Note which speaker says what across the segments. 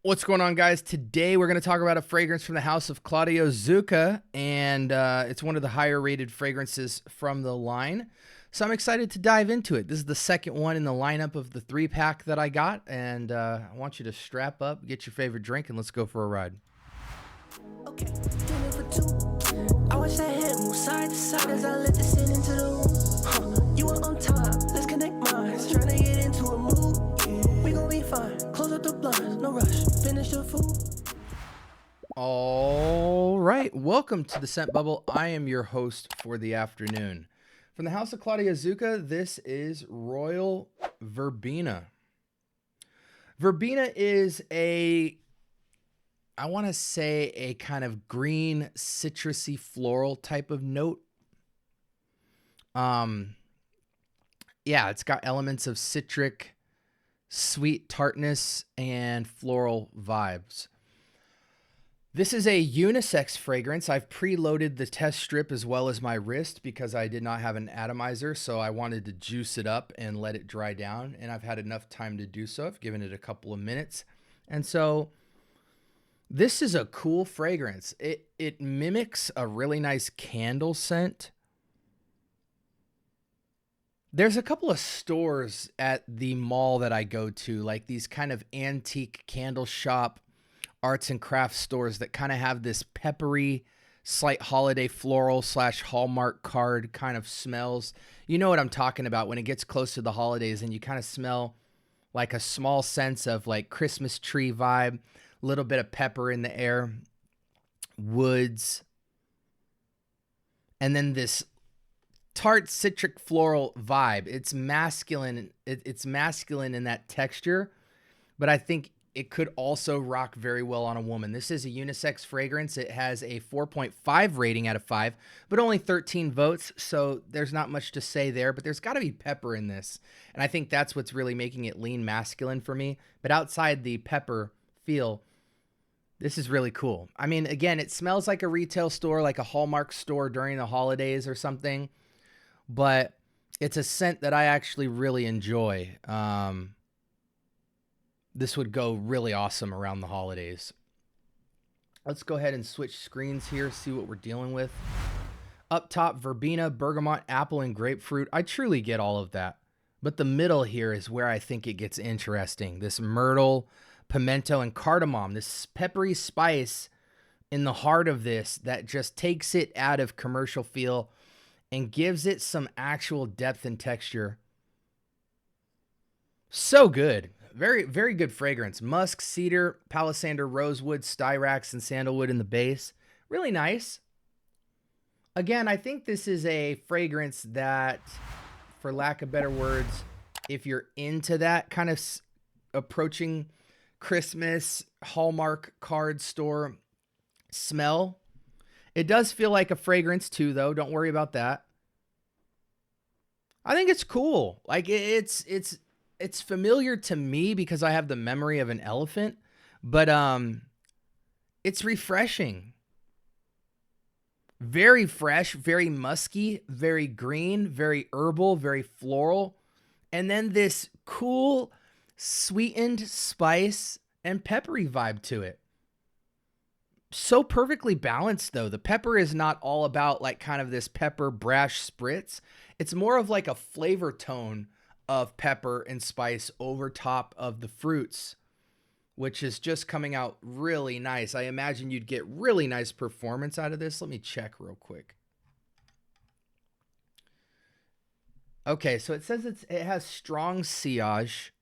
Speaker 1: What's going on, guys? Today we're going to talk about a fragrance from the house of Claudio Zucca, and it's one of the higher rated fragrances from the line. So I'm excited to dive into it. This is the second one in the lineup of the 3-pack that I got, and I want you to strap up, get your favorite drink, and let's go for a ride.
Speaker 2: Okay, dinner for two. I watch that head move side to side as I let this in into the room. You are on time, let's connect minds. Trying to get into a mood. We gon' be fine. Close up the blinds, no rush. Finish the food.
Speaker 1: All right, welcome to the Scent Bubble. I am your host for the afternoon. From the house of Claudio Zucca, this is Royal Verbena. Verbena is I want to say a kind of green, citrusy, floral type of note. Yeah, it's got elements of citric, sweet tartness, and floral vibes. This is a unisex fragrance. I've preloaded the test strip as well as my wrist because I did not have an atomizer, so I wanted to juice it up and let it dry down, and I've had enough time to do so. I've given it a couple of minutes. And so this is a cool fragrance. It mimics a really nice candle scent. There's a couple of stores at the mall that I go to, like these kind of antique candle shop arts and crafts stores that kind of have this peppery, slight holiday floral / Hallmark card kind of smells. You know what I'm talking about when it gets close to the holidays and you kind of smell like a small sense of like Christmas tree vibe, a little bit of pepper in the air, woods, and then this tart citric floral vibe. It's masculine. It's masculine in that texture, but I think it could also rock very well on a woman. This is a unisex fragrance. It has a 4.5 rating out of 5, but only 13 votes, so there's not much to say there, but there's got to be pepper in this, and I think that's what's really making it lean masculine for me. But outside the pepper feel, this is really cool. I mean, again, it smells like a retail store, like a Hallmark store during the holidays or something, but it's a scent that I actually really enjoy. This would go really awesome around the holidays. Let's go ahead and switch screens here, see what we're dealing with. Up top, verbena, bergamot, apple, and grapefruit. I truly get all of that. But the middle here is where I think it gets interesting. This myrtle, pimento, and cardamom, this peppery spice in the heart of this that just takes it out of commercial feel and gives it some actual depth and texture. So good. Very, very good fragrance. Musk, cedar, palisander, rosewood, styrax, and sandalwood in the base. Really nice. Again, I think this is a fragrance that, for lack of better words, if you're into that kind of approaching Christmas Hallmark card store smell, it does feel like a fragrance too, though. Don't worry about that. I think it's cool. Like it's familiar to me because I have the memory of an elephant, but it's refreshing. Very fresh, very musky, very green, very herbal, very floral. And then this cool, sweetened spice and peppery vibe to it. So perfectly balanced, though. The pepper is not all about like kind of this pepper brash spritz. It's more of like a flavor tone of pepper and spice over top of the fruits, which is just coming out really nice. I imagine you'd get really nice performance out of this. Let me check real quick. Okay, so it says it has strong sillage,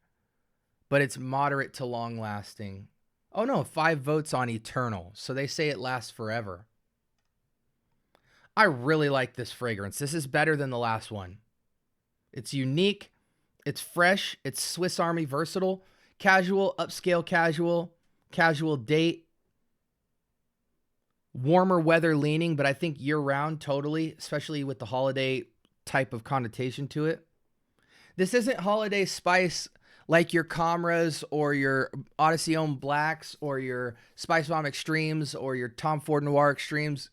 Speaker 1: but it's moderate to long lasting. Oh no, 5 votes on eternal. So they say it lasts forever. I really like this fragrance. This is better than the last one. It's unique. It's fresh. It's Swiss Army versatile. Casual, upscale casual, casual date. Warmer weather leaning, but I think year round totally, especially with the holiday type of connotation to it. This isn't holiday spice like your Comras or your Odyssey Homme Blacks or your Spice Bomb Extremes or your Tom Ford Noir Extremes.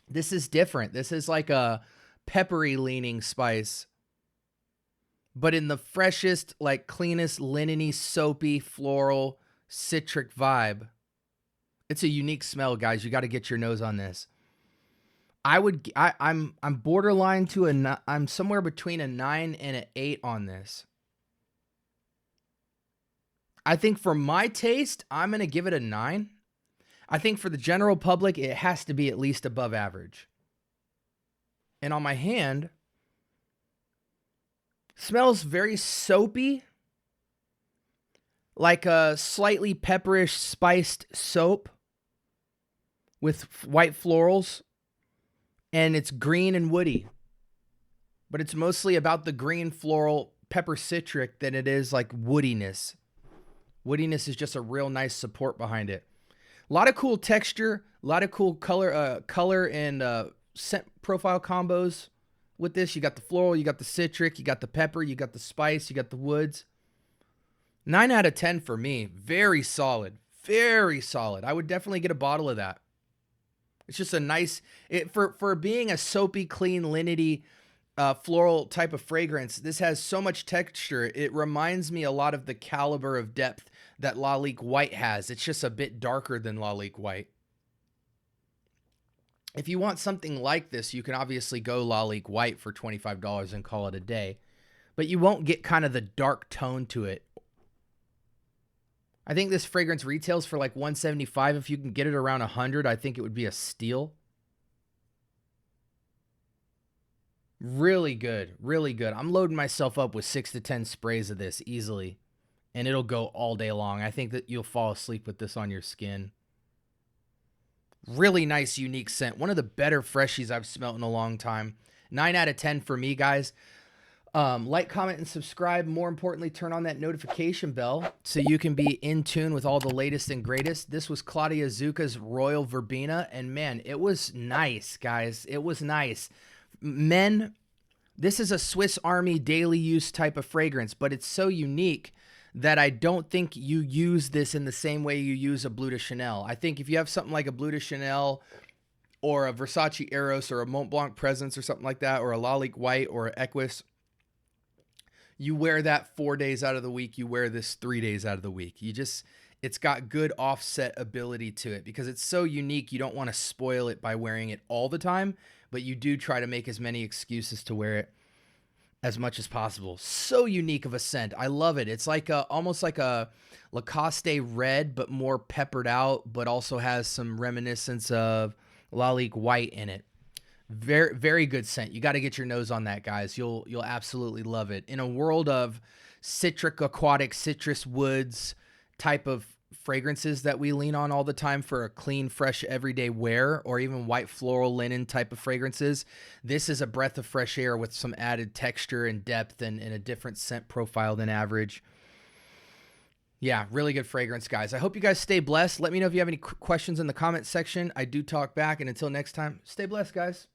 Speaker 1: This is different. This is like a peppery leaning spice, but in the freshest, like cleanest, linen-y, soapy, floral citric vibe. It's a unique smell, guys. You got to get your nose on this. I'm borderline to I'm somewhere between a 9 and an 8 on this. I think for my taste, I'm going to give it a 9. I think for the general public, it has to be at least above average. And on my hand, smells very soapy, like a slightly pepperish spiced soap with white florals, and it's green and woody. But it's mostly about the green floral pepper citric than it is like woodiness. Woodiness is just a real nice support behind it. A lot of cool texture, a lot of cool color and scent profile combos with this. You got the floral, you got the citric, you got the pepper, you got the spice, you got the woods. 9 out of 10 for me. Very solid. Very solid. I would definitely get a bottle of that. It's just a nice, for being a soapy, clean, linity, floral type of fragrance, this has so much texture. It reminds me a lot of the caliber of depth that Lalique White has. It's just a bit darker than Lalique White. If you want something like this, you can obviously go Lalique White for $25 and call it a day, but you won't get kind of the dark tone to it. I think this fragrance retails for like $175. If you can get it around $100, I think it would be a steal. Really good, really good. I'm loading myself up with 6 to 10 sprays of this easily, and it'll go all day long. I think that you'll fall asleep with this on your skin. Really nice, unique scent. One of the better freshies I've smelled in a long time. 9 out of 10 for me, guys. Like, comment, and subscribe. More importantly, turn on that notification bell so you can be in tune with all the latest and greatest. This was Claudio Zucca's Royal Verbena, and man, it was nice, guys. It was nice. Men, this is a Swiss Army daily use type of fragrance, but it's so unique that I don't think you use this in the same way you use a Bleu de Chanel. I think if you have something like a Bleu de Chanel or a Versace Eros or a Mont Blanc Presence or something like that, or a Lalique White or an Equus, you wear that 4 days out of the week. You wear this 3 days out of the week. It's got good offset ability to it because it's so unique. You don't want to spoil it by wearing it all the time, but you do try to make as many excuses to wear it as much as possible. So unique of a scent. I love it. It's like almost like a Lacoste red, but more peppered out, but also has some reminiscence of Lalique White in it. Very, very good scent. You got to get your nose on that, guys. You'll absolutely love it. In a world of citric, aquatic, citrus woods type of fragrances that we lean on all the time for a clean, fresh, everyday wear, or even white floral linen type of fragrances, this is a breath of fresh air with some added texture and depth and a different scent profile than average. Yeah, really good fragrance, guys. I hope you guys stay blessed. Let me know if you have any questions in the comment section. I do talk back, and until next time, stay blessed, guys.